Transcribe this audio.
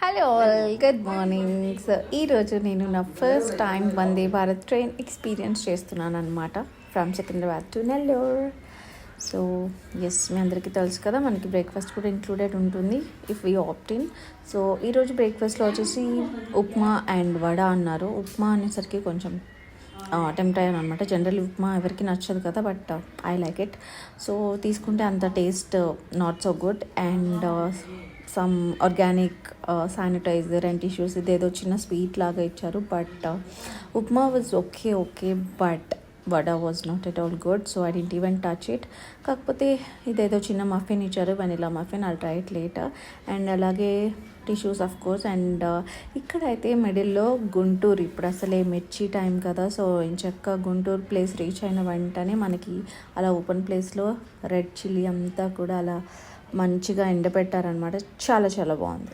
Hello all, good morning. So ఈరోజు నేను నా first time Vande Bharat train experience చేస్తున్నాను అనమాట, from Secunderabad to Nellore. So yes, మీ అందరికీ తెలుసు కదా, మనకి బ్రేక్ఫాస్ట్ కూడా ఇంక్లూడెడ్ ఉంటుంది ఇఫ్ వీ ఆప్టిన్. సో ఈరోజు బ్రేక్ఫాస్ట్లో వచ్చేసి ఉప్మా అండ్ వడ అన్నారు. ఉప్మా అనేసరికి కొంచెం టెంప్ట్ అయ్యాను అనమాట. జనరల్ ఉప్మా ఎవరికి నచ్చదు కదా, but I like it. So తీసుకుంటే అంత taste not so good. And some organic sanitiser and tissues, ఇదేదో చిన్న స్వీట్ లాగా ఇచ్చారు. But upma was okay, but vada was not at all good. So I didn't even touch it. కాకపోతే ఇదేదో చిన్న muffin ఇచ్చారు, vanilla muffin. I'll try it later. And అలాగే tissues of course. And ఇక్కడైతే మిడిల్లో గుంటూరు, ఇప్పుడు అసలే మిర్చి టైం కదా, సో ఇంచక్క గుంటూరు ప్లేస్ రీచ్ అయిన వెంటనే మనకి అలా ఓపెన్ ప్లేస్లో రెడ్ చిల్లీ అంతా కూడా అలా మంచిగా ఎండబెట్టారనమాట. చాలా చాలా బాగుంది.